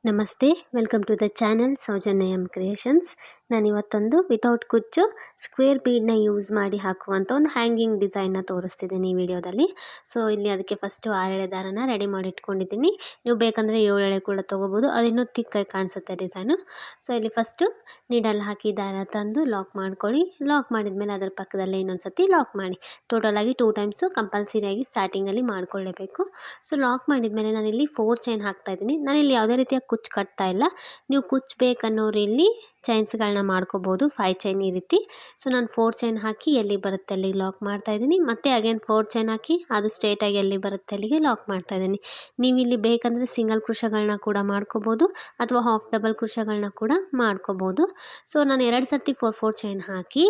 ನಮಸ್ತೆ, welcome to the channel Soujanya M creations. ನಾನಿವತ್ತೊಂದು without ಕುಚ್ಚು ಸ್ಕ್ವೇರ್ ಬೀಡನ್ನ ಯೂಸ್ ಮಾಡಿ ಹಾಕುವಂಥ ಒಂದು ಹ್ಯಾಂಗಿಂಗ್ ಡಿಸೈನ್ನ ತೋರಿಸ್ತಿದ್ದೀನಿ ಈ ವಿಡಿಯೋದಲ್ಲಿ. ಸೊ ಇಲ್ಲಿ ಅದಕ್ಕೆ ಫಸ್ಟು 6 ಎಳೆ ದಾರನ ರೆಡಿ ಮಾಡಿ ಇಟ್ಕೊಂಡಿದ್ದೀನಿ. ನೀವು ಬೇಕಂದರೆ 7 ಎಳೆ ಕೂಡ ತೊಗೋಬೋದು, ಅದಿನ್ನೂ ತಿಕ್ಕಾಗಿ ಕಾಣಿಸುತ್ತೆ ಡಿಸೈನು. ಸೊ ಇಲ್ಲಿ ಫಸ್ಟು ನೀಡಲ್ ಹಾಕಿ ದಾರ ತಂದು ಲಾಕ್ ಮಾಡ್ಕೊಳ್ಳಿ. ಲಾಕ್ ಮಾಡಿದ್ಮೇಲೆ ಅದರ ಪಕ್ಕದಲ್ಲೇ ಇನ್ನೊಂದು ಸತಿ ಲಾಕ್ ಮಾಡಿ. ಟೋಟಲಾಗಿ 2 ಟೈಮ್ಸು ಕಂಪಲ್ಸರಿಯಾಗಿ ಸ್ಟಾರ್ಟಿಂಗಲ್ಲಿ ಮಾಡ್ಕೊಳ್ಳೇಬೇಕು. ಸೊ ಲಾಕ್ ಮಾಡಿದ್ಮೇಲೆ ನಾನಿಲ್ಲಿ 4 ಚೈನ್ ಹಾಕ್ತಾಯಿದ್ದೀನಿ. ನಾನಿಲ್ಲಿ ಯಾವುದೇ ರೀತಿಯ ಕುಚ್ಚು ಕಟ್ತಾ ಇಲ್ಲ. ನೀವು ಕುಚ್ಚು ಬೇಕನ್ನೋರು ಇಲ್ಲಿ ಚೈನ್ಸ್ಗಳನ್ನ ಮಾಡ್ಕೋಬೋದು, 5 ಚೈನ್ ಈ ರೀತಿ. ಸೊ ನಾನು 4 ಚೈನ್ ಹಾಕಿ ಎಲ್ಲಿ ಬರುತ್ತೆ ಅಲ್ಲಿಗೆ ಲಾಕ್ ಮಾಡ್ತಾಯಿದ್ದೀನಿ. ಮತ್ತು ಅಗೇನ್ 4 ಚೈನ್ ಹಾಕಿ ಅದು ಸ್ಟ್ರೇಟಾಗಿ ಎಲ್ಲಿ ಬರುತ್ತೆ ಅಲ್ಲಿಗೆ ಲಾಕ್ ಮಾಡ್ತಾಯಿದ್ದೀನಿ. ನೀವು ಇಲ್ಲಿ ಬೇಕಂದರೆ ಸಿಂಗಲ್ ಕೃಷಗಳನ್ನ ಕೂಡ ಮಾಡ್ಕೋಬೋದು ಅಥವಾ ಹಾಫ್ ಡಬಲ್ ಕೃಷಗಳನ್ನ ಕೂಡ ಮಾಡ್ಕೋಬೋದು. ಸೊ ನಾನು 2 ಸರ್ತಿ 4 ಚೈನ್ ಹಾಕಿ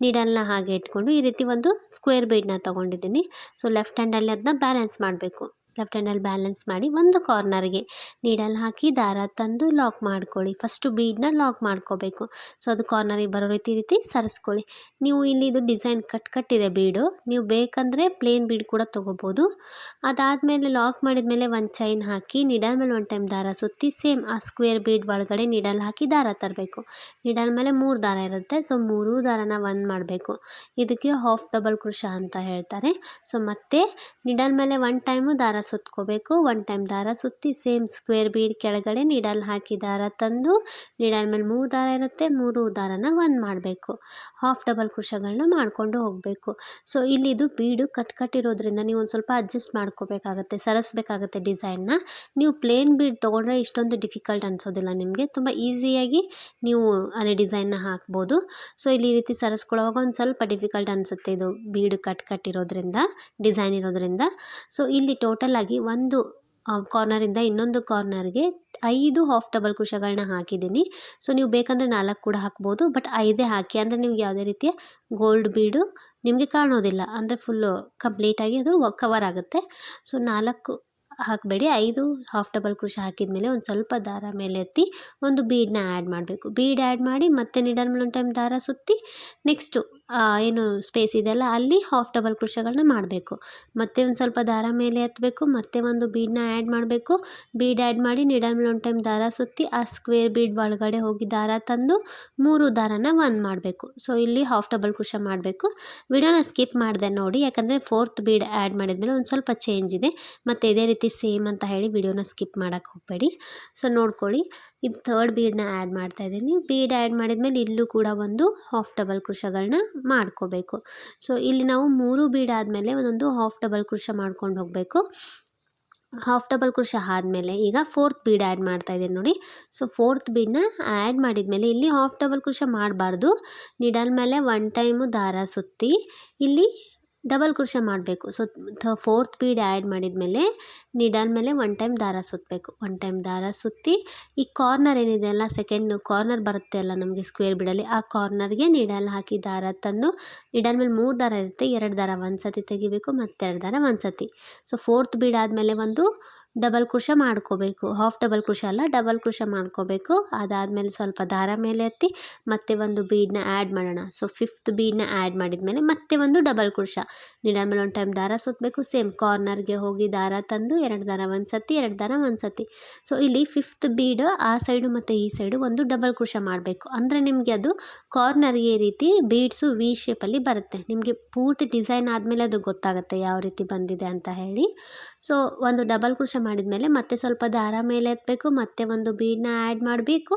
ನೀಡಲ್ನ ಹಾಗೆ ಇಟ್ಕೊಂಡು ಈ ರೀತಿ ಒಂದು ಸ್ಕ್ವೇರ್ ಬೀಡನ್ನ ತೊಗೊಂಡಿದ್ದೀನಿ. ಸೊ ಲೆಫ್ಟ್ ಹ್ಯಾಂಡಲ್ಲಿ ಅದನ್ನ ಬ್ಯಾಲೆನ್ಸ್ ಮಾಡಬೇಕು. ಲೆಫ್ಟ್ ಹ್ಯಾಂಡಲ್ಲಿ ಬ್ಯಾಲೆನ್ಸ್ ಮಾಡಿ ಒಂದು ಕಾರ್ನರ್ಗೆ ನೀಡಲ್ ಹಾಕಿ ದಾರ ತಂದು ಲಾಕ್ ಮಾಡ್ಕೊಳ್ಳಿ. ಫಸ್ಟು ಬೀಡನ್ನ ಲಾಕ್ ಮಾಡ್ಕೋಬೇಕು. ಸೊ ಅದು ಕಾರ್ನರಿಗೆ ಬರೋ ರೀತಿ ಸರಿಸ್ಕೊಳ್ಳಿ. ನೀವು ಇಲ್ಲಿ ಇದು ಡಿಸೈನ್ ಕಟ್ಟಿದೆ ಬೀಡು, ನೀವು ಬೇಕಂದರೆ ಪ್ಲೇನ್ ಬೀಡ್ ಕೂಡ ತೊಗೋಬೋದು. ಅದಾದಮೇಲೆ ಲಾಕ್ ಮಾಡಿದ್ಮೇಲೆ ಒಂದು ಚೈನ್ ಹಾಕಿ ನೀಡಲ್ ಮೇಲೆ ಒಂದು ಟೈಮ್ ದಾರ ಸುತ್ತಿ ಸೇಮ್ ಆ ಸ್ಕ್ವೇರ್ ಬೀಡ್ ಒಳಗಡೆ ನೀಡಲ್ ಹಾಕಿ ದಾರ ತರಬೇಕು. ನೀಡಲ್ ಮೇಲೆ 3 ದಾರ ಇರುತ್ತೆ. ಸೊ 3 ದಾರನ ಒಂದು ಮಾಡಬೇಕು. ಇದಕ್ಕೆ ಹಾಫ್ ಡಬಲ್ ಕೃಷ ಅಂತ ಹೇಳ್ತಾರೆ. ಸೊ ಮತ್ತೆ ನೀಡಲ್ ಮೇಲೆ 1 ಟೈಮು ದಾರ ಸುತ್ಕೋಬೇಕು. 1 ಟೈಮ್ ದಾರ ಸುತ್ತಿ ಸೇಮ್ ಸ್ಕ್ವೇರ್ ಬೀಡ್ ಕೆಳಗಡೆ ನೀಡಲ್ ಹಾಕಿ ದಾರ ತಂದು ನೀಡಲ್ ಮೇಲೆ 3 ದಾರ ಇರುತ್ತೆ, 3 ದಾರನ ಒಂದು ಮಾಡಬೇಕು. ಹಾಫ್ ಡಬಲ್ ಕೃಷಗಳನ್ನ ಮಾಡಿಕೊಂಡು ಹೋಗಬೇಕು. ಸೊ ಇಲ್ಲಿ ಇದು ಬೀಡು ಕಟ್ಟಿರೋದ್ರಿಂದ ನೀವು ಒಂದು ಸ್ವಲ್ಪ ಅಡ್ಜಸ್ಟ್ ಮಾಡ್ಕೋಬೇಕಾಗತ್ತೆ, ಸರಿಸ್ಬೇಕಾಗತ್ತೆ ಡಿಸೈನ್ನ. ನೀವು ಪ್ಲೇನ್ ಬೀಡ್ ತೊಗೊಂಡ್ರೆ ಇಷ್ಟೊಂದು ಡಿಫಿಕಲ್ಟ್ ಅನಿಸೋದಿಲ್ಲ ನಿಮಗೆ, ತುಂಬ ಈಸಿಯಾಗಿ ನೀವು ಅಲ್ಲಿ ಡಿಸೈನ್ನ ಹಾಕ್ಬೋದು. ಸೊ ಇಲ್ಲಿ ಈ ರೀತಿ ಸರಿಸ್ಕೊಳ್ಳೋವಾಗ ಒಂದು ಸ್ವಲ್ಪ ಡಿಫಿಕಲ್ಟ್ ಅನಿಸುತ್ತೆ, ಇದು ಬೀಡು ಕಟ್ಟಿರೋದ್ರಿಂದ, ಡಿಸೈನ್ ಇರೋದ್ರಿಂದ. ಸೊ ಇಲ್ಲಿ ಟೋಟಲ್ ಆಗಿ ಒಂದು ಕಾರ್ನರಿಂದ ಇನ್ನೊಂದು ಕಾರ್ನರ್ಗೆ 5 ಹಾಫ್ ಡಬಲ್ ಕೃಷಗಳನ್ನ ಹಾಕಿದ್ದೀನಿ. ಸೊ ನೀವು ಬೇಕಂದರೆ 4 ಕೂಡ ಹಾಕ್ಬೋದು, ಬಟ್ 5 ಹಾಕಿ. ಅಂದರೆ ನಿಮ್ಗೆ ಯಾವುದೇ ರೀತಿಯ ಗೋಲ್ಡ್ ಬೀಡು ನಿಮಗೆ ಕಾಣೋದಿಲ್ಲ, ಅಂದರೆ ಫುಲ್ಲು ಕಂಪ್ಲೀಟಾಗಿ ಅದು ಕವರ್ ಆಗುತ್ತೆ. ಸೊ 4 ಹಾಕಬೇಡಿ, 5 ಹಾಫ್ ಡಬಲ್ ಕೃಷ ಹಾಕಿದ್ಮೇಲೆ ಒಂದು ಸ್ವಲ್ಪ ದಾರ ಮೇಲೆ ಎತ್ತಿ ಒಂದು ಬೀಡನ್ನ ಆ್ಯಡ್ ಮಾಡಬೇಕು. ಬೀಡ್ ಆ್ಯಡ್ ಮಾಡಿ ಮತ್ತೆ ನೀಡಲ್ ಮೇಲೆ ಒಂದು ಟೈಮ್ ದಾರ ಸುತ್ತಿ ನೆಕ್ಸ್ಟು ಏನು ಸ್ಪೇಸ್ ಇದೆಯಲ್ಲ ಅಲ್ಲಿ ಹಾಫ್ ಡಬಲ್ ಕೃಷಗಳನ್ನ ಮಾಡಬೇಕು. ಮತ್ತೆ ಒಂದು ಸ್ವಲ್ಪ ದಾರ ಮೇಲೆ ಎತ್ತಬೇಕು, ಮತ್ತೆ ಒಂದು ಬೀಡನ್ನ ಆ್ಯಡ್ ಮಾಡಬೇಕು. ಬೀಡ್ ಆ್ಯಡ್ ಮಾಡಿ ನೀಡಲ್ ಮೇಲೆ ಒಂದು ಟೈಮ್ ದಾರ ಸುತ್ತಿ ಆ ಸ್ಕ್ವೇರ್ ಬೀಡ್ ಒಳಗಡೆ ಹೋಗಿ ದಾರ ತಂದು 3 ದಾರನ ಒಂದು ಮಾಡಬೇಕು. ಸೊ ಇಲ್ಲಿ ಹಾಫ್ ಡಬಲ್ ಕೃಷ ಮಾಡಬೇಕು. ವಿಡಿಯೋನ ಸ್ಕಿಪ್ ಮಾಡಿದೆ ನೋಡಿ, ಯಾಕಂದರೆ 4th ಬೀಡ್ ಆ್ಯಡ್ ಮಾಡಿದ್ಮೇಲೆ ಒಂದು ಸ್ವಲ್ಪ ಚೇಂಜ್ ಇದೆ. ಮತ್ತು ಇದೇ ರೀತಿ ಸೇಮ್ ಅಂತ ಹೇಳಿ ವಿಡಿಯೋನ ಸ್ಕಿಪ್ ಮಾಡೋಕ್ಕೆ ಹೋಗಬೇಡಿ. ಸೊ ನೋಡ್ಕೊಳ್ಳಿ, ಇದು 3rd ಬೀಡನ್ನ ಆ್ಯಡ್ ಮಾಡ್ತಾಯಿದ್ದೀನಿ. ಬೀಡ್ ಆ್ಯಡ್ ಮಾಡಿದ್ಮೇಲೆ ಇಲ್ಲೂ ಕೂಡ ಒಂದು ಹಾಫ್ ಡಬಲ್ ಕೃಷಗಳನ್ನ ಮಾಡ್ಕೋಬೇಕು. ಸೊ ಇಲ್ಲಿ ನಾವು 3 ಬೀಡ್ ಆದಮೇಲೆ ಒಂದೊಂದು ಹಾಫ್ ಡಬಲ್ ಕೃಷ ಮಾಡ್ಕೊಂಡು ಹೋಗಬೇಕು. ಹಾಫ್ ಡಬಲ್ ಕೃಷ ಆದಮೇಲೆ ಈಗ 4th ಬೀಡ್ ಆ್ಯಡ್ ಮಾಡ್ತಾಯಿದ್ದೀನಿ ನೋಡಿ. ಸೊ 4th ಬೀಡನ್ನ ಆ್ಯಡ್ ಮಾಡಿದ್ಮೇಲೆ ಇಲ್ಲಿ ಹಾಫ್ ಡಬಲ್ ಕೃಷ ಮಾಡಬಾರ್ದು. ನೀಡಲ್ ಮೇಲೆ 1 ಟೈಮು ದಾರ ಸುತ್ತಿ ಇಲ್ಲಿ ಡಬಲ್ ಕೃಷ ಮಾಡಬೇಕು. ಸೊ 4th ಬೀಡ್ ಆ್ಯಡ್ ಮಾಡಿದ್ಮೇಲೆ ನೀಡಲ್ ಮೇಲೆ 1 ಟೈಮ್ ದಾರ ಸುತ್ತಬೇಕು. 1 ಟೈಮ್ ದಾರ ಸುತ್ತಿ ಈ ಕಾರ್ನರ್ ಏನಿದೆ ಅಲ್ಲ, ಸೆಕೆಂಡ್ ಕಾರ್ನರ್ ಬರುತ್ತೆ ಅಲ್ಲ ನಮಗೆ ಸ್ಕ್ವೇರ್ ಬೀಡಲ್ಲಿ, ಆ ಕಾರ್ನರ್ಗೆ ನೀಡಲ್ ಹಾಕಿ ದಾರ ತಂದು ನೀಡಲ್ ಮೇಲೆ 3 ದಾರ ಇರುತ್ತೆ, 2 ದಾರ ಒಂದು ಸತಿ ತೆಗಿಬೇಕು, ಮತ್ತು 2 ದಾರ ಒಂದು ಸತಿ. ಸೊ 4th ಬೀಡ್ ಆದಮೇಲೆ ಒಂದು ಡಬಲ್ ಕೃಷ ಮಾಡ್ಕೋಬೇಕು. ಹಾಫ್ ಡಬಲ್ ಕೃಷ ಅಲ್ಲ, ಡಬಲ್ ಕೃಷ ಮಾಡ್ಕೋಬೇಕು. ಅದಾದಮೇಲೆ ಸ್ವಲ್ಪ ದಾರ ಮೇಲೆ ಎತ್ತಿ ಮತ್ತೆ ಒಂದು ಬೀಡನ್ನ ಆ್ಯಡ್ ಮಾಡೋಣ. ಸೊ 5th ಬೀಡನ್ನ ಆ್ಯಡ್ ಮಾಡಿದ್ಮೇಲೆ ಮತ್ತೆ ಒಂದು ಡಬಲ್ ಕೃಷ ನೀಡಲ್ ಮೇಲೆ ಒಂದು ಟೈಮ್ ದಾರ ಸುತ್ತಬೇಕು. ಸೇಮ್ ಕಾರ್ನರ್ಗೆ ಹೋಗಿ ದಾರ ತಂದು 2 ದಾರ ಒಂದು ಸತಿ, 2 ದಾರ ಒಂದು ಸತಿ. ಸೊ ಇಲ್ಲಿ 5th ಬೀಡ್ ಆ ಸೈಡು ಮತ್ತು ಈ ಸೈಡು ಒಂದು ಡಬಲ್ ಕೃಷ ಮಾಡಬೇಕು. ಅಂದರೆ ನಿಮಗೆ ಅದು ಕಾರ್ನರ್ಗೆ ಈ ರೀತಿ ಬೀಡ್ಸು ವಿ ಶೇಪಲ್ಲಿ ಬರುತ್ತೆ. ನಿಮಗೆ ಪೂರ್ತಿ ಡಿಸೈನ್ ಆದಮೇಲೆ ಅದು ಗೊತ್ತಾಗುತ್ತೆ ಯಾವ ರೀತಿ ಬಂದಿದೆ ಅಂತ ಹೇಳಿ. ಸೊ ಒಂದು ಡಬಲ್ ಕೃಷ ಮಾಡಿದ್ಮೇಲೆ ಮತ್ತೆ ಸ್ವಲ್ಪ ದಾರ ಮೇಲೆ ಎತ್ತಬೇಕು, ಮತ್ತೆ ಒಂದು ಬೀಡನ್ನ ಆ್ಯಡ್ ಮಾಡಬೇಕು.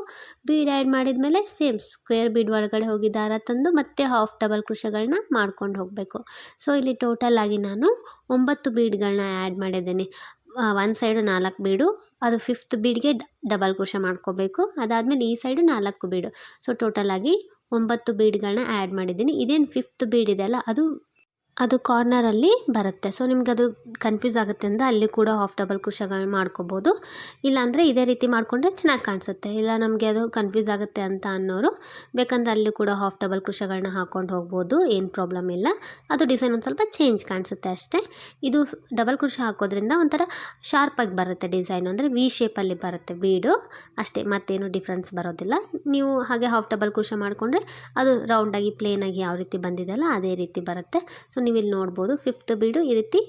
ಬೀಡ್ ಆ್ಯಡ್ ಮಾಡಿದ್ಮೇಲೆ ಸೇಮ್ ಸ್ಕ್ವೇರ್ ಬೀಡ್ ಒಳಗಡೆ ಹೋಗಿ ದಾರ ತಂದು ಮತ್ತೆ ಹಾಫ್ ಡಬಲ್ ಕೃಷಗಳನ್ನ ಮಾಡ್ಕೊಂಡು ಹೋಗಬೇಕು. ಸೊ ಇಲ್ಲಿ ಟೋಟಲ್ ಆಗಿ ನಾನು 9 ಬೀಡ್ಗಳನ್ನ ಆ್ಯಡ್ ಮಾಡಿದ್ದೀನಿ. ಒಂದು ಸೈಡು 4 ಬೀಡು, ಅದು 5th ಬೀಡ್ಗೆ ಡಬಲ್ ಕೃಷ ಮಾಡ್ಕೋಬೇಕು. ಅದಾದಮೇಲೆ ಈ ಸೈಡು 4 ಬೀಡು. ಸೊ ಟೋಟಲ್ ಆಗಿ 9 ಬೀಡ್ಗಳನ್ನ ಆ್ಯಡ್ ಮಾಡಿದ್ದೀನಿ. ಇದೇನು 5th ಬೀಡ್ ಇದೆ ಅಲ್ಲ, ಅದು ಕಾರ್ನರಲ್ಲಿ ಬರುತ್ತೆ. ಸೊ ನಿಮ್ಗೆ ಅದು ಕನ್ಫ್ಯೂಸ್ ಆಗುತ್ತೆ ಅಂದರೆ ಅಲ್ಲಿ ಕೂಡ ಹಾಫ್ ಡಬಲ್ ಕೃಷಗಳನ್ನ ಮಾಡ್ಕೋಬೋದು. ಇಲ್ಲಾಂದರೆ ಇದೇ ರೀತಿ ಮಾಡಿಕೊಂಡ್ರೆ ಚೆನ್ನಾಗಿ ಕಾಣಿಸುತ್ತೆ. ಇಲ್ಲ ನಮಗೆ ಅದು ಕನ್ಫ್ಯೂಸ್ ಆಗುತ್ತೆ ಅಂತ ಅನ್ನೋರು ಬೇಕಂದರೆ ಅಲ್ಲಿ ಕೂಡ ಹಾಫ್ ಡಬಲ್ ಕೃಷಗಳನ್ನ ಹಾಕ್ಕೊಂಡು ಹೋಗ್ಬೋದು, ಏನು ಪ್ರಾಬ್ಲಮ್ ಇಲ್ಲ. ಅದು ಡಿಸೈನ್ ಒಂದು ಸ್ವಲ್ಪ ಚೇಂಜ್ ಕಾಣಿಸುತ್ತೆ ಅಷ್ಟೇ. ಇದು ಡಬಲ್ ಕೃಷ ಹಾಕೋದ್ರಿಂದ ಒಂಥರ ಶಾರ್ಪಾಗಿ ಬರುತ್ತೆ ಡಿಸೈನು, ಅಂದರೆ ವಿ ಶೇಪಲ್ಲಿ ಬರುತ್ತೆ ಬೀಡು ಅಷ್ಟೇ, ಮತ್ತೇನು ಡಿಫ್ರೆನ್ಸ್ ಬರೋದಿಲ್ಲ. ನೀವು ಹಾಗೆ ಹಾಫ್ ಡಬಲ್ ಕೃಷ ಮಾಡಿಕೊಂಡ್ರೆ ಅದು ರೌಂಡಾಗಿ ಪ್ಲೇನಾಗಿ ಯಾವ ರೀತಿ ಬಂದಿದೆಯಲ್ಲ ಅದೇ ರೀತಿ ಬರುತ್ತೆ. ಸೊ ನೀವು ಇಲ್ಲಿ ನೋಡ್ಬೋದು 5th ಬೀಡು ಈ ರೀತಿ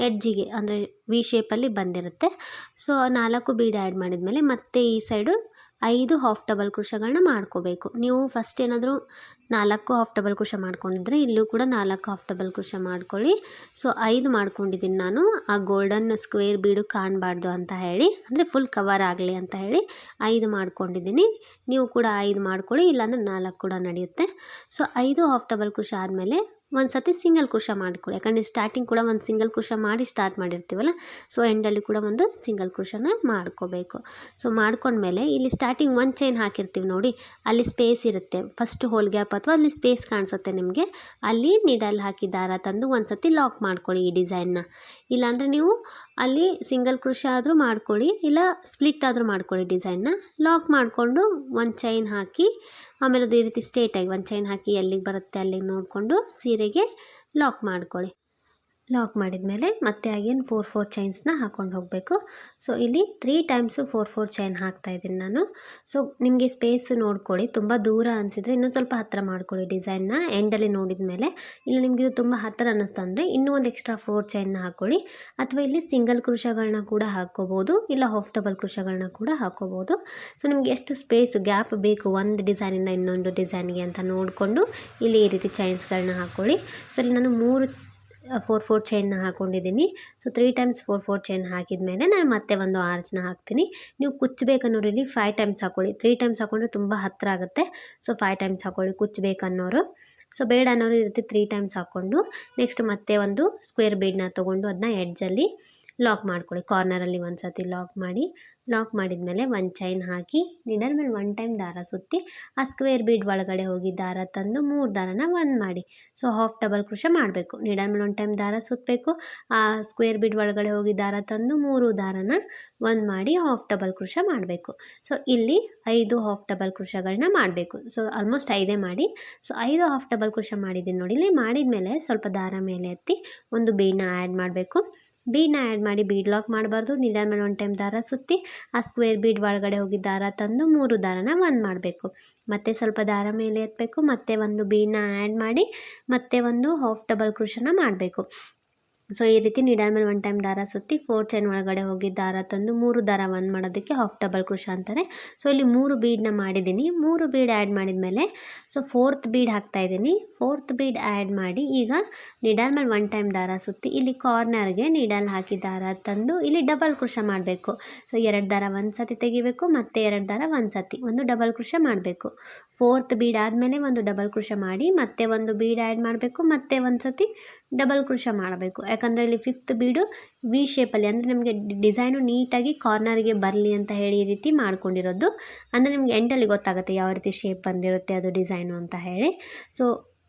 ಎಡ್ಜಿಗೆ ಅಂದರೆ ವಿ ಶೇಪಲ್ಲಿ ಬಂದಿರುತ್ತೆ. ಸೊ 4 ಬೀಡ್ ಆ್ಯಡ್ ಮಾಡಿದ್ಮೇಲೆ ಮತ್ತೆ ಈ ಸೈಡು 5 ಹಾಫ್ ಡಬಲ್ ಕ್ರೋಶಗಳನ್ನ ಮಾಡ್ಕೋಬೇಕು. ನೀವು ಫಸ್ಟ್ ಏನಾದರೂ 4 ಹಾಫ್ ಡಬಲ್ ಕ್ರೋಶ ಮಾಡ್ಕೊಂಡಿದ್ರೆ ಇಲ್ಲೂ ಕೂಡ 4 ಹಾಫ್ ಡಬಲ್ ಕ್ರೋಶ ಮಾಡ್ಕೊಳ್ಳಿ. ಸೊ 5 ಮಾಡ್ಕೊಂಡಿದ್ದೀನಿ ನಾನು, ಆ ಗೋಲ್ಡನ್ ಸ್ಕ್ವೇರ್ ಬೀಡು ಕಾಣಬಾರ್ದು ಅಂತ ಹೇಳಿ, ಅಂದರೆ ಫುಲ್ ಕವರ್ ಆಗಲಿ ಅಂತ ಹೇಳಿ 5 ಮಾಡ್ಕೊಂಡಿದ್ದೀನಿ. ನೀವು ಕೂಡ 5 ಮಾಡ್ಕೊಳ್ಳಿ, ಇಲ್ಲಾಂದರೆ 4 ಕೂಡ ನಡೆಯುತ್ತೆ. ಸೊ 5 ಹಾಫ್ ಡಬಲ್ ಕ್ರೋಶ ಆದಮೇಲೆ ಒಂದು ಸತಿ ಸಿಂಗಲ್ ಕ್ರೋಶ ಮಾಡ್ಕೊಳ್ಳಿ. ಯಾಕಂದರೆ ಸ್ಟಾರ್ಟಿಂಗ್ ಕೂಡ ಒಂದು ಸಿಂಗಲ್ ಕ್ರೋಶ ಮಾಡಿ ಸ್ಟಾರ್ಟ್ ಮಾಡಿರ್ತೀವಲ್ಲ, ಸೊ ಎಂಡಲ್ಲಿ ಕೂಡ ಒಂದು ಸಿಂಗಲ್ ಕ್ರೋಶನ ಮಾಡ್ಕೋಬೇಕು. ಸೊ ಮಾಡ್ಕೊಂಡ್ಮೇಲೆ ಇಲ್ಲಿ ಸ್ಟಾರ್ಟಿಂಗ್ ಒಂದು ಚೈನ್ ಹಾಕಿರ್ತೀವಿ ನೋಡಿ, ಅಲ್ಲಿ ಸ್ಪೇಸ್ ಇರುತ್ತೆ ಫಸ್ಟ್ ಹೋಲ್ ಗ್ಯಾಪ್ ಅಥವಾ ಅಲ್ಲಿ ಸ್ಪೇಸ್ ಕಾಣಿಸುತ್ತೆ ನಿಮಗೆ, ಅಲ್ಲಿ ನೀಡಲ್ ಹಾಕಿ ದಾರ ತಂದು ಒಂದು ಸತಿ ಲಾಕ್ ಮಾಡ್ಕೊಳ್ಳಿ ಈ ಡಿಸೈನ್ನ. ಇಲ್ಲಾಂದರೆ ನೀವು ಅಲ್ಲಿ ಸಿಂಗಲ್ ಕ್ರೋಶ ಆದರೂ ಮಾಡ್ಕೊಳ್ಳಿ, ಇಲ್ಲ ಸ್ಪ್ಲಿಟ್ ಆದರೂ ಮಾಡ್ಕೊಳ್ಳಿ. ಡಿಸೈನ್ನ ಲಾಕ್ ಮಾಡಿಕೊಂಡು ಒಂದು ಚೈನ್ ಹಾಕಿ ಆಮೇಲೆ ಅದು ಈ ರೀತಿ ಸ್ಟ್ರೇಟಾಗಿ ಒಂದು ಚೈನ್ ಹಾಕಿ ಎಲ್ಲಿಗೆ ಬರುತ್ತೆ ಅಲ್ಲಿಗೆ ನೋಡಿಕೊಂಡು ಸೀರೆಗೆ ಲಾಕ್ ಮಾಡ್ಕೊಳ್ಳಿ. ಲಾಕ್ ಮಾಡಿದ ಮೇಲೆ ಮತ್ತೆ ಅಗೇನ್ 4 ಚೈನ್ಸ್ನ ಹಾಕ್ಕೊಂಡು ಹೋಗಬೇಕು. ಸೊ ಇಲ್ಲಿ 3 ಟೈಮ್ಸು 4 ಚೈನ್ ಹಾಕ್ತಾಯಿದ್ದೀನಿ ನಾನು. ಸೊ ನಿಮಗೆ ಸ್ಪೇಸ್ ನೋಡ್ಕೊಳ್ಳಿ, ತುಂಬ ದೂರ ಅನಿಸಿದರೆ ಇನ್ನೂ ಸ್ವಲ್ಪ ಹತ್ತಿರ ಮಾಡ್ಕೊಳ್ಳಿ ಡಿಸೈನ್ನ. ಎಂಡಲ್ಲಿ ನೋಡಿದ ಮೇಲೆ ಇಲ್ಲ ನಿಮಗೆ ಇದು ತುಂಬ ಹತ್ತಿರ ಅನ್ನಿಸ್ತು ಅಂದರೆ ಇನ್ನೂ ಒಂದು ಎಕ್ಸ್ಟ್ರಾ 4 ಚೈನ್ನ ಹಾಕ್ಕೊಳ್ಳಿ, ಅಥವಾ ಇಲ್ಲಿ ಸಿಂಗಲ್ ಕ್ರೋಶಗಳನ್ನ ಕೂಡ ಹಾಕ್ಕೋಬೋದು, ಇಲ್ಲ ಹಾಫ್ ಡಬಲ್ ಕ್ರೋಶಗಳನ್ನ ಕೂಡ ಹಾಕ್ಕೋಬೋದು. ಸೊ ನಿಮಗೆ ಎಷ್ಟು ಸ್ಪೇಸ್ ಗ್ಯಾಪ್ ಬೇಕು ಒಂದು ಡಿಸೈನಿಂದ ಇನ್ನೊಂದು ಡಿಸೈನ್ಗೆ ಅಂತ ನೋಡಿಕೊಂಡು ಇಲ್ಲಿ ಈ ರೀತಿ ಚೈನ್ಸ್ಗಳನ್ನ ಹಾಕ್ಕೊಳ್ಳಿ. ಸೊ ಇಲ್ಲಿ ನಾನು 4 ಚೈನ್ನ ಹಾಕ್ಕೊಂಡಿದ್ದೀನಿ. ಸೊ 3 ಟೈಮ್ಸ್ 4 ಚೈನ್ ಹಾಕಿದ ಮೇಲೆ ನಾನು ಮತ್ತೆ ಒಂದು ಆರ್ಚ್ನ ಹಾಕ್ತೀನಿ. ನೀವು ಕುಚ್ಚಬೇಕನ್ನೋರು ಇಲ್ಲಿ 5 ಟೈಮ್ಸ್ ಹಾಕ್ಕೊಳ್ಳಿ. 3 ಟೈಮ್ಸ್ ಹಾಕ್ಕೊಂಡ್ರೆ ತುಂಬ ಹತ್ತಿರ ಆಗುತ್ತೆ. ಸೊ 5 ಟೈಮ್ಸ್ ಹಾಕ್ಕೊಳ್ಳಿ ಕುಚ್ಚಬೇಕನ್ನೋರು. ಸೊ ಬೇಡ ಅನ್ನೋರು ಈ ರೀತಿ 3 ಟೈಮ್ಸ್ ಹಾಕ್ಕೊಂಡು ನೆಕ್ಸ್ಟ್ ಮತ್ತೆ ಒಂದು ಸ್ಕ್ವೇರ್ ಬೀಡನ್ನ ತೊಗೊಂಡು ಅದನ್ನ ಎಡ್ಜಲ್ಲಿ ಲಾಕ್ ಮಾಡ್ಕೊಳ್ಳಿ. ಕಾರ್ನರಲ್ಲಿ ಒಂದು ಸತಿ ಲಾಕ್ ಮಾಡಿದ್ಮೇಲೆ ಒಂದು ಚೈನ್ ಹಾಕಿ ನೀಡಲ್ ಮೇಲೆ 1 ಟೈಮ್ ದಾರ ಸುತ್ತಿ ಆ ಸ್ಕ್ವೇರ್ ಬೀಡ್ ಒಳಗಡೆ ಹೋಗಿ ದಾರ ತಂದು 3 ದಾರನ ಒಂದು ಮಾಡಿ. ಸೊ ಹಾಫ್ ಡಬಲ್ ಕ್ರೋಶ ಮಾಡಬೇಕು. ನೀಡಲ್ ಮೇಲೆ 1 ಟೈಮ್ ದಾರ ಸುತ್ತಬೇಕು, ಆ ಸ್ಕ್ವೇರ್ ಬೀಡ್ ಒಳಗಡೆ ಹೋಗಿ ದಾರ ತಂದು 3 ದಾರನ ಒಂದು ಮಾಡಿ ಹಾಫ್ ಡಬಲ್ ಕ್ರೋಶ ಮಾಡಬೇಕು. ಸೊ ಇಲ್ಲಿ 5 ಹಾಫ್ ಡಬಲ್ ಕ್ರೋಶಗಳನ್ನ ಮಾಡಬೇಕು. ಸೊ ಆಲ್ಮೋಸ್ಟ್ 5 ಮಾಡಿ. ಸೊ 5 ಹಾಫ್ ಡಬಲ್ ಕ್ರೋಶ ಮಾಡಿದ್ದೀನಿ ನೋಡಿ. ಇಲ್ಲಿ ಮಾಡಿದ್ಮೇಲೆ ಸ್ವಲ್ಪ ದಾರ ಮೇಲೆ ಎತ್ತಿ ಒಂದು ಬೀಡನ್ನ ಆ್ಯಡ್ ಮಾಡಬೇಕು. ಬೀಡನ್ನ ಆ್ಯಡ್ ಮಾಡಿ ಬೀಡ್ ಲಾಕ್ ಮಾಡಬಾರ್ದು. ನೀಡಲ್ ಮೇಲೆ 1 ಟೈಮ್ ದಾರ ಸುತ್ತಿ ಆ ಸ್ಕ್ವೇರ್ ಬೀಡ್ ಒಳಗಡೆ ಹೋಗಿ ದಾರ ತಂದು 3 ದಾರನ ಒಂದು ಮಾಡಬೇಕು. ಮತ್ತೆ ಸ್ವಲ್ಪ ದಾರ ಮೇಲೆ ಎತ್ತಬೇಕು, ಮತ್ತೆ ಒಂದು ಬೀಡನ್ನ ಆ್ಯಡ್ ಮಾಡಿ ಮತ್ತೆ ಒಂದು ಹಾಫ್ ಡಬಲ್ ಕ್ರೋಶನ ಮಾಡಬೇಕು. ಸೊ ಈ ರೀತಿ ನೀಡಲ್ ಮೇಲೆ 1 ಟೈಮ್ ದಾರ ಸುತ್ತಿ 4 ಚೈನ್ ಒಳಗಡೆ ಹೋಗಿ ದಾರ ತಂದು 3 ದಾರ ಒಂದು ಮಾಡೋದಕ್ಕೆ ಹಾಫ್ ಡಬಲ್ ಕ್ರೋಶ ಅಂತಾರೆ. ಸೊ ಇಲ್ಲಿ 3 ಬೀಡನ್ನ ಮಾಡಿದ್ದೀನಿ. 3 ಬೀಡ್ ಆ್ಯಡ್ ಮಾಡಿದ್ಮೇಲೆ ಸೊ 4th ಬೀಡ್ ಹಾಕ್ತಾಯಿದ್ದೀನಿ. 4th ಬೀಡ್ ಆ್ಯಡ್ ಮಾಡಿ ಈಗ ನೀಡಲ್ ಮೇಲೆ 1 ಟೈಮ್ ದಾರ ಸುತ್ತಿ ಇಲ್ಲಿ ಕಾರ್ನರ್ಗೆ ನೀಡಲ್ ಹಾಕಿ ದಾರ ತಂದು ಇಲ್ಲಿ ಡಬಲ್ ಕ್ರೋಶ ಮಾಡಬೇಕು. ಸೊ 2 ದಾರ ಒಂದು ಸತಿ ತೆಗಿಬೇಕು, ಮತ್ತೆ 2 ದಾರ ಒಂದು ಸತಿ ಒಂದು ಡಬಲ್ ಕ್ರೋಶ ಮಾಡಬೇಕು. 4th ಬೀಡ್ ಆದಮೇಲೆ ಒಂದು ಡಬಲ್ ಕ್ರೋಶ ಮಾಡಿ ಮತ್ತೆ ಒಂದು ಬೀಡ್ ಆ್ಯಡ್ ಮಾಡಬೇಕು, ಮತ್ತೆ ಒಂದು ಸತಿ ಡಬಲ್ ಕ್ರೋಶ ಮಾಡಬೇಕು. ಯಾಕಂದರೆ ಇಲ್ಲಿ 5th ಬೀಡು ವಿ ಶೇಪಲ್ಲಿ, ಅಂದರೆ ನಮಗೆ ಡಿಸೈನು ನೀಟಾಗಿ ಕಾರ್ನರ್ಗೆ ಬರಲಿ ಅಂತ ಹೇಳಿ ಈ ರೀತಿ ಮಾಡ್ಕೊಂಡಿರೋದು. ಅಂದರೆ ನಿಮಗೆ ಎಂಡಲ್ಲಿ ಗೊತ್ತಾಗುತ್ತೆ ಯಾವ ರೀತಿ ಶೇಪ್ ಬಂದಿರುತ್ತೆ ಅದು ಡಿಸೈನು ಅಂತ ಹೇಳಿ. ಸೊ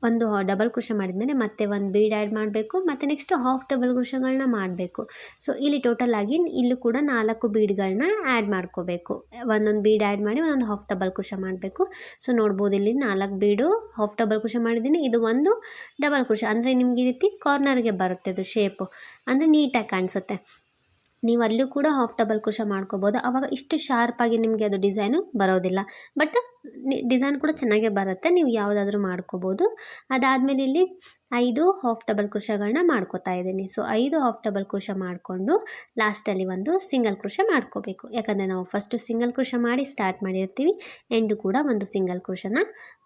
ಒಂದು ಡಬಲ್ ಕ್ರೋಶ ಮಾಡಿದ್ಮೇಲೆ ಮತ್ತೆ ಒಂದು ಬೀಡ್ ಆ್ಯಡ್ ಮಾಡಬೇಕು, ಮತ್ತು ನೆಕ್ಸ್ಟ್ ಹಾಫ್ ಡಬಲ್ ಕ್ರೋಶಗಳನ್ನ ಮಾಡಬೇಕು. ಸೊ ಇಲ್ಲಿ ಟೋಟಲಾಗಿ ಇಲ್ಲೂ ಕೂಡ 4 ಬೀಡ್ಗಳನ್ನ ಆ್ಯಡ್ ಮಾಡ್ಕೋಬೇಕು. ಒಂದೊಂದು ಬೀಡ್ ಆ್ಯಡ್ ಮಾಡಿ ಒಂದೊಂದು ಹಾಫ್ ಡಬಲ್ ಕ್ರೋಶ ಮಾಡಬೇಕು. ಸೊ ನೋಡ್ಬೋದು ಇಲ್ಲಿ 4 ಬೀಡು ಹಾಫ್ ಡಬಲ್ ಕ್ರೋಶ ಮಾಡಿದ್ದೀನಿ. ಇದು ಒಂದು ಡಬಲ್ ಕ್ರೋಶ, ಅಂದರೆ ನಿಮ್ಗೆ ಈ ರೀತಿ ಕಾರ್ನರ್ಗೆ ಬರುತ್ತೆ ಅದು ಶೇಪು, ಅಂದರೆ ನೀಟಾಗಿ ಕಾಣಿಸುತ್ತೆ. ನೀವು ಅಲ್ಲೂ ಕೂಡ ಹಾಫ್ ಡಬಲ್ ಕ್ರೋಶ ಮಾಡ್ಕೋಬೋದು. ಆವಾಗ ಇಷ್ಟು ಶಾರ್ಪಾಗಿ ನಿಮಗೆ ಅದು ಡಿಸೈನು ಬರೋದಿಲ್ಲ, ಬಟ್ ಡಿಸೈನ್ ಕೂಡ ಚೆನ್ನಾಗೇ ಬರುತ್ತೆ. ನೀವು ಯಾವುದಾದ್ರೂ ಮಾಡ್ಕೋಬೋದು. ಅದಾದಮೇಲೆ ಇಲ್ಲಿ 5 ಹಾಫ್ ಡಬಲ್ ಕ್ರೋಶಗಳನ್ನ ಮಾಡ್ಕೋತಾ ಇದ್ದೀನಿ. ಸೊ 5 ಹಾಫ್ ಡಬಲ್ ಕ್ರೋಶ ಮಾಡಿಕೊಂಡು ಲಾಸ್ಟಲ್ಲಿ ಒಂದು ಸಿಂಗಲ್ ಕ್ರೋಶ ಮಾಡ್ಕೋಬೇಕು. ಯಾಕಂದರೆ ನಾವು ಫಸ್ಟು ಸಿಂಗಲ್ ಕ್ರೋಶ ಮಾಡಿ ಸ್ಟಾರ್ಟ್ ಮಾಡಿರ್ತೀವಿ, ಎಂಡು ಕೂಡ ಒಂದು ಸಿಂಗಲ್ ಕ್ರೋಶನ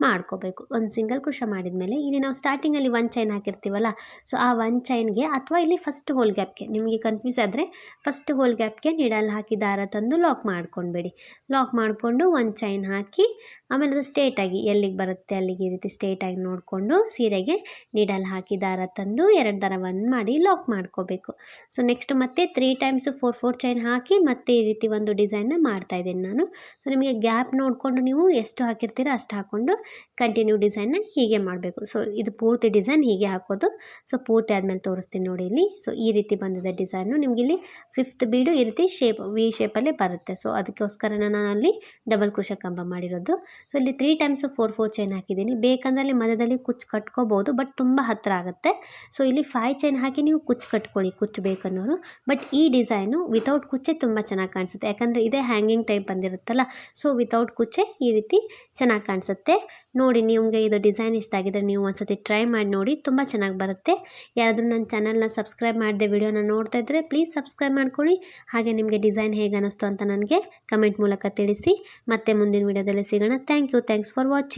ಮಾಡ್ಕೋಬೇಕು. ಒಂದು ಸಿಂಗಲ್ ಕ್ರೋಶ ಮಾಡಿದ್ಮೇಲೆ ಇಲ್ಲಿ ನಾವು ಸ್ಟಾರ್ಟಿಂಗಲ್ಲಿ 1 ಚೈನ್ ಹಾಕಿರ್ತೀವಲ್ಲ, ಸೊ ಆ 1 ಚೈನ್ಗೆ ಅಥವಾ ಇಲ್ಲಿ ಫಸ್ಟ್ ಹೋಲ್ ಗ್ಯಾಪ್ಗೆ, ನಿಮಗೆ ಕನ್ಫ್ಯೂಸ್ ಆದರೆ ಫಸ್ಟ್ ಹೋಲ್ ಗ್ಯಾಪ್ಗೆ ನೀಡಲ್ ಹಾಕಿ ದಾರ ತಂದು ಲಾಕ್ ಮಾಡ್ಕೊಂಡ್ಬೇಡಿ. ಲಾಕ್ ಮಾಡಿಕೊಂಡು 1 ಚೈನ್ ಹಾಕಿ ಆಮೇಲೆ ಅದು ಸ್ಟ್ರೇಟಾಗಿ ಎಲ್ಲಿಗೆ ಬರುತ್ತೆ ಅಲ್ಲಿಗೆ ಈ ರೀತಿ ಸ್ಟ್ರೇಟಾಗಿ ನೋಡಿಕೊಂಡು ಸೀರೆಗೆ ನೀಡಲ್ ಹಾಕಿ ದಾರ ತಂದು 2 ದಾರ ಒಂದು ಮಾಡಿ ಲಾಕ್ ಮಾಡ್ಕೋಬೇಕು. ಸೊ ನೆಕ್ಸ್ಟ್ ಮತ್ತೆ 3 ಟೈಮ್ಸ್ 4 ಚೈನ್ ಹಾಕಿ ಮತ್ತೆ ಈ ರೀತಿ ಒಂದು ಡಿಸೈನ್ನ ಮಾಡ್ತಾಯಿದ್ದೀನಿ ನಾನು. ಸೊ ನಿಮಗೆ ಗ್ಯಾಪ್ ನೋಡಿಕೊಂಡು ನೀವು ಎಷ್ಟು ಹಾಕಿರ್ತೀರೋ ಅಷ್ಟು ಹಾಕ್ಕೊಂಡು ಕಂಟಿನ್ಯೂ ಡಿಸೈನ್ನ ಹೀಗೆ ಮಾಡಬೇಕು. ಸೊ ಇದು ಪೂರ್ತಿ ಡಿಸೈನ್ ಹೀಗೆ ಹಾಕೋದು. ಸೊ ಪೂರ್ತಿ ಆದಮೇಲೆ ತೋರಿಸ್ತೀನಿ ನೋಡಿ ಇಲ್ಲಿ. ಸೊ ಈ ರೀತಿ ಬಂದಿದೆ ಡಿಸೈನು. ನಿಮಗೆ ಇಲ್ಲಿ 5th ಬೀಡು ಈ ರೀತಿ ಶೇಪ್ ವಿ ಶೇಪಲ್ಲೇ ಬರುತ್ತೆ. ಸೊ ಅದಕ್ಕೋಸ್ಕರ ನಾನು ಅಲ್ಲಿ ಡಬಲ್ ಕ್ರೋಶ ಕಂಬ ಮಾಡಿರೋದು. ಸೊ ಇಲ್ಲಿ 3 ಟೈಮ್ಸ್ 4 ಚೈನ್ ಹಾಕಿದ್ದೀನಿ. ಬೇಕಂದರೆ ಅಲ್ಲಿ ಮಧ್ಯದಲ್ಲಿ ಕುಚ್ಚು ಕಟ್ಕೋಬೋದು, ಬಟ್ ತುಂಬ ಹತ್ತಿರ ಆಗುತ್ತೆ. ಸೊ ಇಲ್ಲಿ 5 ಚೈನ್ ಹಾಕಿ ನೀವು ಕುಚ್ಚು ಕಟ್ಕೊಳ್ಳಿ, ಕುಚ್ಚು ಬೇಕನ್ನೋರು. ಬಟ್ ಈ ಡಿಸೈನು ವಿತೌಟ್ ಕುಚ್ಚೆ ತುಂಬ ಚೆನ್ನಾಗಿ ಕಾಣಿಸುತ್ತೆ. ಯಾಕಂದರೆ ಇದೇ ಹ್ಯಾಂಗಿಂಗ್ ಟೈಪ್ ಬಂದಿರುತ್ತಲ್ಲ, ಸೊ ವಿತೌಟ್ ಕುಚ್ಚೆ ಈ ರೀತಿ ಚೆನ್ನಾಗಿ ಕಾಣಿಸುತ್ತೆ. ನೋಡಿ ನಿಮಗೆ ಇದು ಡಿಸೈನ್ ಇಷ್ಟ ಆಗಿದ್ರೆ ನೀವು ಒಂದ್ಸತಿ ಟ್ರೈ ಮಾಡಿ ನೋಡಿ, ತುಂಬ ಚೆನ್ನಾಗಿ ಬರುತ್ತೆ. ಯಾರಾದರೂ ನನ್ನ ಚಾನಲ್ನ ಸಬ್ಸ್ಕ್ರೈಬ್ ಮಾಡದೆ ವಿಡಿಯೋನ ನೋಡ್ತಾ ಇದ್ದರೆ ಪ್ಲೀಸ್ ಸಬ್ಸ್ಕ್ರೈಬ್ ಮಾಡ್ಕೊಳ್ಳಿ. ಹಾಗೆ ನಿಮಗೆ ಡಿಸೈನ್ ಹೇಗೆ ಅನ್ನಿಸ್ತು ಅಂತ ನನಗೆ ಕಮೆಂಟ್ ಮೂಲಕ ತಿಳಿಸಿ. ಮತ್ತೆ ಮುಂದಿನ ವಿಡಿಯೋದಲ್ಲಿ ಸಿಗೋಣ. Thanks for watching.